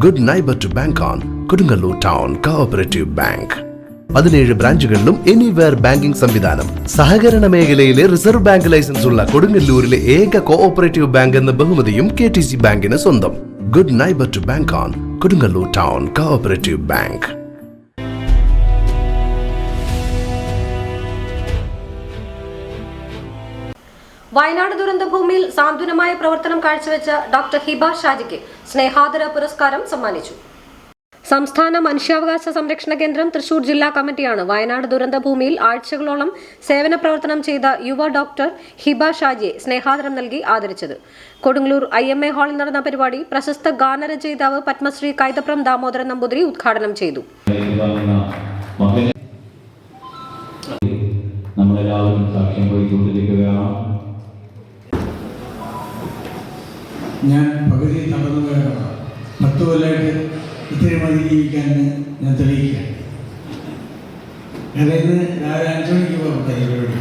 Good neighbour to bank on Kodungallur town cooperative bank. 17 ബ്രാഞ്ചുകളിലും anywhere banking സംവിധാനം. സഹകരണ മേഖലയിലെ റിസർവ് ബാങ്ക് ലൈസൻസ് ഉള്ള കൊടുങ്ങല്ലൂരിലെ ഏക കോഓപ്പറേറ്റീവ് ബാങ്ക് എന്ന ബഹുമതിയും KTC ബാങ്കിന് സ്വന്തം. Good neighbour to bank on Kodungallur town cooperative bank. Wayanad ദുരന്തഭൂമിയിൽ സാന്ത്വനമായ പ്രവർത്തനം കാഴ്ചവെച്ച ഡോക്ടർ ഹിബ ഷാജിക്ക് സ്നേഹാദര പുരസ്കാരം സമ്മാനിച്ചു. സംസ്ഥാന മനുഷ്യാവകാശ സംരക്ഷണ കേന്ദ്രം തൃശൂർ ജില്ലാ കമ്മിറ്റിയാണ് വയനാട് ദുരന്തഭൂമിയിൽ ആഴ്ചകളോളം സേവന പ്രവർത്തനം ചെയ്ത യുവ ഡോക്ടർ ഹിബ ഷാജിയെ സ്നേഹാദരം നൽകി ആദരിച്ചത്. കൊടുങ്ങല്ലൂർ IMA ഹാളിൽ നടന്ന പരിപാടി പ്രശസ്ത ഗാനരചയിതാവ് പത്മശ്രീ കൈതപ്രം ദാമോദരൻ നമ്പൂതിരി ഉദ്ഘാടനം ചെയ്തു. ഞാൻ പകുതി നടന്നു പോയതാണ്. 10 കൊല്ലമായിട്ട് ഇത്തിരി മതി ജീവിക്കാൻ ഞാൻ തെളിയിക്കുകയാണ്. കാരണം ഇന്ന് രാവിലെ 5 മണിക്ക് പുറത്തായി പരിപാടി.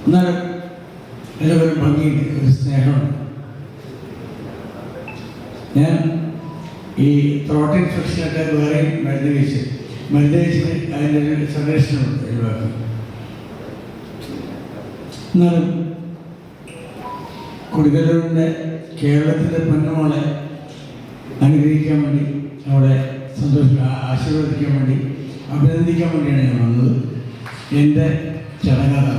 എന്നാലും അതിലൊരു ഭംഗിയുണ്ട്, ഒരു സ്നേഹമുണ്ട്. ഞാൻ ഈ ത്രോട്ട് ഇൻഫെക്ഷനൊക്കെ വേറെയും മരുന്ന് കഴിച്ചിട്ട് അതിൻ്റെ ഒരു സംരക്ഷണമുണ്ട് ഒഴിവാക്കി. എന്നാലും കൊടുങ്ങല്ലൂരിൻ്റെ കേരളത്തിൻ്റെ പൊന്നുമോളെ അനുഗ്രഹിക്കാൻ വേണ്ടി, അവളെ ആശീർവദിക്കാൻ വേണ്ടി, അഭിനന്ദിക്കാൻ വേണ്ടിയാണ് ഞാൻ വന്നത്. എൻ്റെ ചടങ്ങാണ്.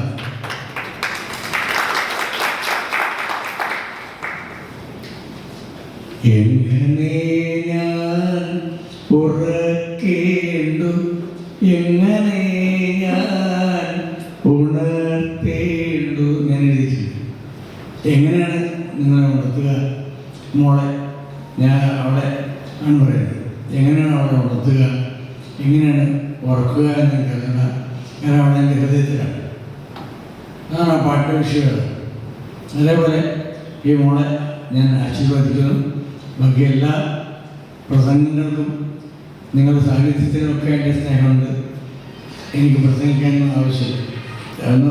എങ്ങനെ ഞാൻ ഉറക്കേണ്ടു, എങ്ങനെ ഞാൻ ഉണർത്തേണ്ടു. ഞാൻ എഴുതിയിട്ടുണ്ട്. എങ്ങനെയാണ് നിങ്ങളെ ഉണർത്തുക മോളെ? ഞാൻ അവളെ ആണ് പറയുന്നത്. എങ്ങനെയാണ് അവളെ ഉണർത്തുക, എങ്ങനെയാണ് ഉറക്കുക എന്ന് എനിക്കറിയില്ല. കാരണം അവളെ എൻ്റെ ഹൃദയത്തിലാണ്. അതാണ് ആ പാട്ടിൻ്റെ വിഷയം. അതേപോലെ ഈ മോളെ ഞാൻ ആശീർവദിക്കുന്നു. ബാക്കി എല്ലാ പ്രസംഗങ്ങൾക്കും നിങ്ങളുടെ സാന്നിധ്യത്തിനൊക്കെ എൻ്റെ സ്നേഹമുണ്ട്. എനിക്ക് പ്രസംഗിക്കാനൊന്നും ആവശ്യമില്ല.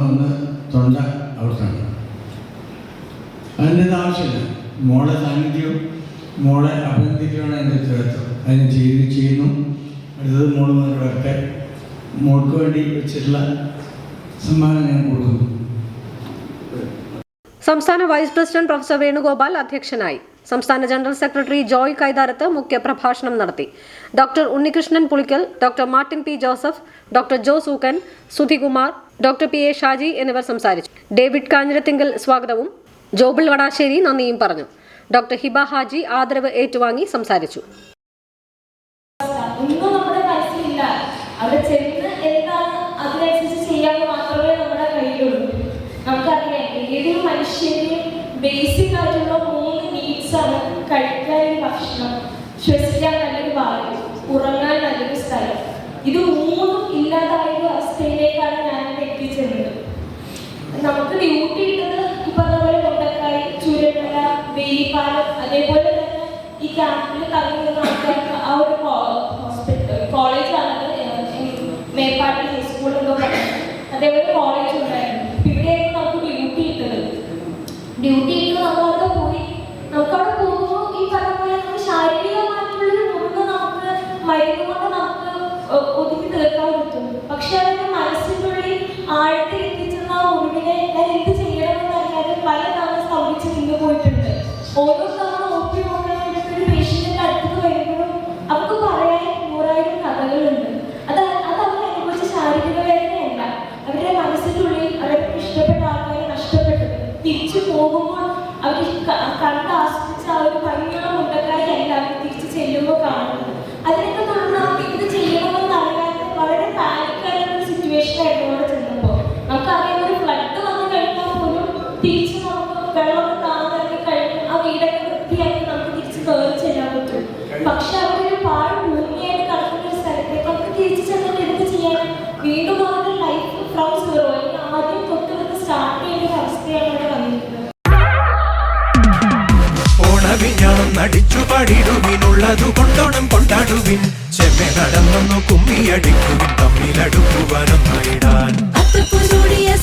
ഒന്ന് തൊണ്ട അവർക്കാണ്, അതിൻ്റെ ആവശ്യമില്ല. മോളെ സാന്നിധ്യവും മോളെ അഭിനന്ദിക്കുകയാണ് എൻ്റെ ഉത്തരവാദിത്വം. അതിന് ചെയ്യുന്നു. അടുത്തത് മോള് മുതൽ വരട്ടെ. മോൾക്ക് വേണ്ടി വെച്ചിട്ടുള്ള സമ്മാനം ഞാൻ കൊടുക്കുന്നു. സംസ്ഥാന വൈസ് പ്രസിഡന്റ് പ്രൊഫസർ വേണുഗോപാൽ അധ്യക്ഷനായി. സംസ്ഥാന ജനറൽ സെക്രട്ടറി ജോയ് കൈതാരത്ത് മുഖ്യ പ്രഭാഷണം നടത്തി. Doctor Unnikrishnan Pulickal, doctor Martin P. Joseph, doctor Jose Ookken, Sudhikumar, doctor PA Shaji എന്നിവർ സംസാരിച്ചു. ഡേവിഡ് കാഞ്ഞിരത്തിങ്കൽ സ്വാഗതവും ജോബിൾ വടാശ്ശേരി നന്ദിയും പറഞ്ഞു. ഡോക്ടർ ഹിബ ഹാജി ആദരവ് ഏറ്റുവാങ്ങി സംസാരിച്ചു. ബേസിക് ആയിട്ടുള്ള 3 നീഡ്സ് ആണ്: കഴിക്കാൻ ഭക്ഷണം, ശ്വസിക്കാൻ നല്ലൊരു വായു, ഉറങ്ങാൻ നല്ലൊരു സ്ഥലം. ഇത് 3 ഇല്ലാതായ ഒരു അവസ്ഥയിലേക്കാണ് ഞാൻ എത്തിച്ചേർന്നത്. നമുക്ക് ഡ്യൂട്ടി ഇട്ടത് ഇപ്പൊ അതുപോലെ കൊണ്ടക്കായി, ചൂരമല, വേലിപ്പാലം, അതേപോലെ തന്നെ ഈ ക്യാമ്പിൽ തങ്ങി നിന്ന ആൾക്കാർക്ക് ആ ഒരു കോളേജാണത്. മേപ്പാട്ടി ഹൈസ്കൂൾ എന്നോ പറയുന്നത്. അതേപോലെ കോളേജ് ഉണ്ടായിരുന്നു. ഇവിടെയായിരുന്നു നമുക്ക് ഡ്യൂട്ടി ഇട്ടത്. നമ്മളവിടെ പോയി. നമുക്കവിടെ പോകുമ്പോൾ ഈ പറഞ്ഞ പോലെ നമുക്ക് ശാരീരികമായിട്ടുള്ളൊരു മുറിവ് നമുക്ക് മരുന്ന് കൊണ്ട് നമുക്ക് ഒതുക്കി തീർക്കാൻ പറ്റും. പക്ഷെ അതിന്റെ മനസ്സിനുള്ളിൽ ആഴത്തിൽ എത്തിച്ചെന്ന ആ മുറിവിനെ ഞാൻ എന്ത് ചെയ്യണമെന്ന് അറിയാതെ പല തവണ സ്തംഭിച്ച് നിന്ന് പോയിട്ടുണ്ട്. ഓരോ തവണ OP നോക്കാൻ വേണ്ടിയിട്ട് ഒരു പേഷ്യന്റിന്റെ അടുത്ത് വരുമ്പോഴും അവർക്ക് പറയാൻ 100,000 കഥകളുണ്ട്. അത് അവർ അനുഭവിച്ച ശാരീരിക വേദനയല്ല, അവരുടെ മനസ്സിൻ്റെ ഉള്ളിൽ അവർക്ക് ഇഷ്ടപ്പെട്ട ആൾക്കാരെ നഷ്ടപ്പെട്ടത്. തിരിച്ചു പോകുമ്പോൾ അവർ കണ്ട് ആസ്വദിച്ച ആ ഒരു ഭംഗിയുള്ള മുണ്ടക്കാരി എല്ലാവരും തിരിച്ചു ചെല്ലുമ്പോൾ കാണുന്നത്. അതിനൊക്കെ തുടർന്ന് നമുക്ക് ഇത് ചെയ്യണമെന്ന് അറിയാതെ വളരെ പാനിക്കായിട്ടുള്ള ഒരു സിറ്റുവേഷൻ ആയിരുന്നു അവിടെ ചെന്നപ്പോൾ. നമുക്കറിയാം, ഒരു ഫ്ലഡ് വന്നു കഴിഞ്ഞാൽ പോലും തിരിച്ച് നമുക്ക് വെള്ളമൊക്കെ താന്നിറങ്ങി കഴിഞ്ഞ് ആ വീടൊക്കെ വൃത്തിയാക്കി നമുക്ക് തിരിച്ച് കയറി ചെല്ലാൻ പറ്റും. പക്ഷെ അവിടെ ഒരു പാഴ് ഭൂമിയായിട്ട് കിടക്കുന്ന ഒരു സ്ഥലത്തേക്ക് നമുക്ക് തിരിച്ചു ചെന്നിട്ട് എന്ത് ചെയ്യാൻ? വീണ്ടും അവരുടെ ലൈഫ് ഫ്രം സീറോ, അല്ലെങ്കിൽ ആദ്യം തൊട്ട് സ്റ്റാർട്ട് ചെയ്യുന്ന ഒരു അവസ്ഥയാണ് അവിടെ വന്നിരിക്കുന്നത്. നടിച്ചു പാടിടുവിനുള്ളതു കൊണ്ടോണം കൊണ്ടാടുവിൻ. ചെമ്മെ നടന്നൊന്നു കുമ്മിയടിക്കുവിൻ, തമ്മിലടുക്കുവാനൊന്നായിടാൻ.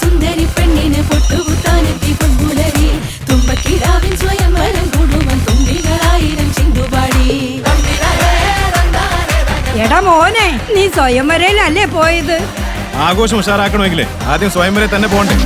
സുന്ദരി പെണ്ണിന് പൊട്ടുകുത്താനെത്തി പൊൻപുലരി തുമ്പക്കിടാവിൻ സ്വയം വരം കൂടുവാൻ തുമ്പി നീ സ്വയംവരയിലല്ലേ പോയത്? ആഘോഷം ഉഷാറാക്കണമെങ്കിലേ ആദ്യം സ്വയംവരെ തന്നെ പോകണ്ടേ?